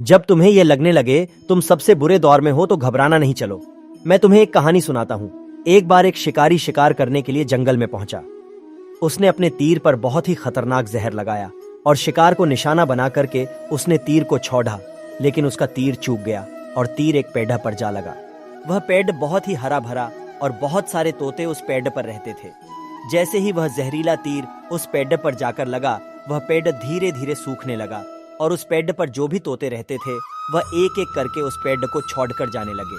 जब तुम्हें यह लगने लगे तुम सबसे बुरे दौर में हो तो घबराना नहीं, चलो मैं तुम्हें एक कहानी सुनाता हूँ। एक बार एक शिकारी शिकार करने के लिए जंगल में पहुंचा। उसने अपने तीर पर बहुत ही खतरनाक जहर लगाया और शिकार को निशाना बना करके उसने तीर को छोड़ा, लेकिन उसका तीर चूक गया और तीर एक पेड़ पर जा लगा। वह पेड़ बहुत ही हरा भरा और बहुत सारे तोते उस पेड़ पर रहते थे। जैसे ही वह जहरीला तीर उस पेड़ पर जाकर लगा, वह पेड़ धीरे धीरे सूखने लगा और उस पेड़ पर जो भी तोते रहते थे वह एक एक करके उस पेड़ को छोड़कर जाने लगे।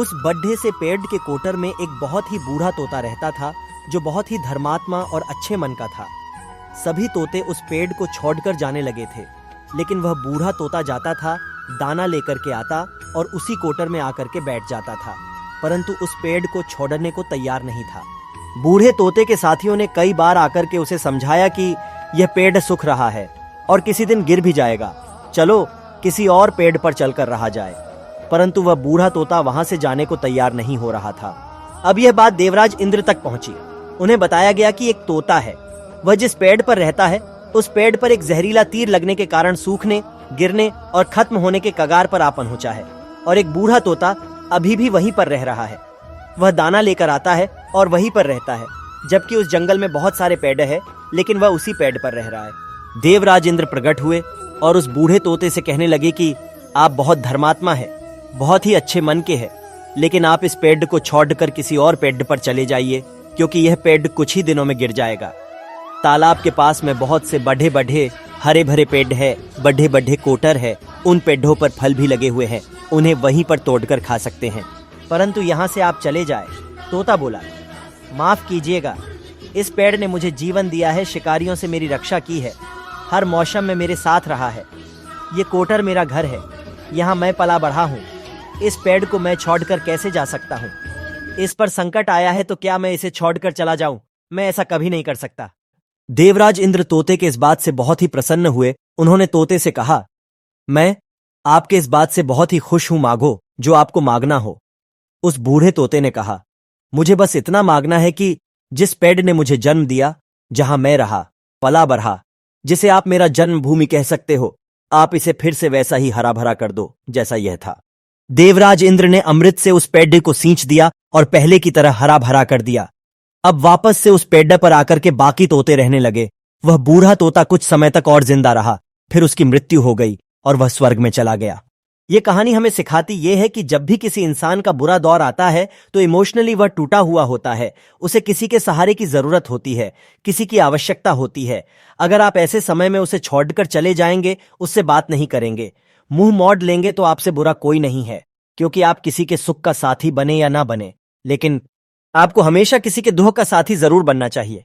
उस बड्ढे से पेड़ के कोटर में एक बहुत ही बूढ़ा तोता रहता था जो बहुत ही धर्मात्मा और अच्छे मन का था। सभी तोते उस पेड़ को छोड़कर जाने लगे थे, लेकिन वह बूढ़ा तोता जाता था, दाना लेकर के आता और उसी कोटर में आकर के बैठ जाता था, परंतु उस पेड़ को छोड़ने को तैयार नहीं था। बूढ़े तोते के साथियों ने कई बार आकर के उसे समझाया कि यह पेड़ सूख रहा है और किसी दिन गिर भी जाएगा, चलो किसी और पेड़ पर चलकर रहा जाए, परंतु वह बूढ़ा तोता वहां से जाने को तैयार नहीं हो रहा था। अब यह बात देवराज इंद्र तक पहुंची। उन्हें बताया गया कि एक तोता है, वह जिस पेड़ पर रहता है उस पेड़ पर एक जहरीला तीर लगने के कारण सूखने, गिरने और खत्म होने के कगार पर आ पहुंचा है, और एक बूढ़ा तोता अभी भी वहीं पर रह रहा है। वह दाना लेकर आता है और वहीं पर रहता है, जबकि उस जंगल में बहुत सारे पेड़ हैं, लेकिन वह उसी पेड़ पर रह रहा है। देवराज इंद्र प्रकट हुए और उस बूढ़े तोते से कहने लगे कि आप बहुत धर्मात्मा है, बहुत ही अच्छे मन के हैं, लेकिन आप इस पेड़ को छोड़कर किसी और पेड़ पर चले जाइए, क्योंकि यह पेड़ कुछ ही दिनों में गिर जाएगा। तालाब के पास में बहुत से बढ़े बढ़े हरे भरे पेड़ है, बढ़े बढ़े कोटर है, उन पेड़ों पर फल भी लगे हुए हैं, उन्हें वहीं पर तोड़कर खा सकते हैं, परंतु यहाँ से आप चले जाए। तोता बोला, माफ कीजिएगा, इस पेड़ ने मुझे जीवन दिया है, शिकारियों से मेरी रक्षा की है, हर मौसम में मेरे साथ रहा है, ये कोटर मेरा घर है, यहाँ मैं पला बढ़ा हूँ, इस पेड़ को मैं छोड़कर कैसे जा सकता हूँ? इस पर संकट आया है तो क्या मैं इसे छोड़कर चला जाऊं? मैं ऐसा कभी नहीं कर सकता। देवराज इंद्र तोते के इस बात से बहुत ही प्रसन्न हुए। उन्होंने तोते से कहा, मैं आपके इस बात से बहुत ही खुश हूं, मांगो जो आपको मांगना हो। उस बूढ़े तोते ने कहा, मुझे बस इतना मांगना है कि जिस पेड़ ने मुझे जन्म दिया, जहां मैं रहा, पला बढ़ा, जिसे आप मेरा जन्मभूमि कह सकते हो, आप इसे फिर से वैसा ही हरा भरा कर दो जैसा यह था। देवराज इंद्र ने अमृत से उस पेड़ को सींच दिया और पहले की तरह हरा भरा कर दिया। अब वापस से उस पेड़ पर आकर के बाकी तोते रहने लगे। वह बूढ़ा तोता कुछ समय तक और जिंदा रहा, फिर उसकी मृत्यु हो गई और वह स्वर्ग में चला गया। ये कहानी हमें सिखाती यह है कि जब भी किसी इंसान का बुरा दौर आता है तो इमोशनली वह टूटा हुआ होता है, उसे किसी के सहारे की जरूरत होती है, किसी की आवश्यकता होती है। अगर आप ऐसे समय में उसे छोड़कर चले जाएंगे, उससे बात नहीं करेंगे, मुंह मोड़ लेंगे, तो आपसे बुरा कोई नहीं है, क्योंकि आप किसी के सुख का साथी बने या ना बने, लेकिन आपको हमेशा किसी के दुख का साथी जरूर बनना चाहिए।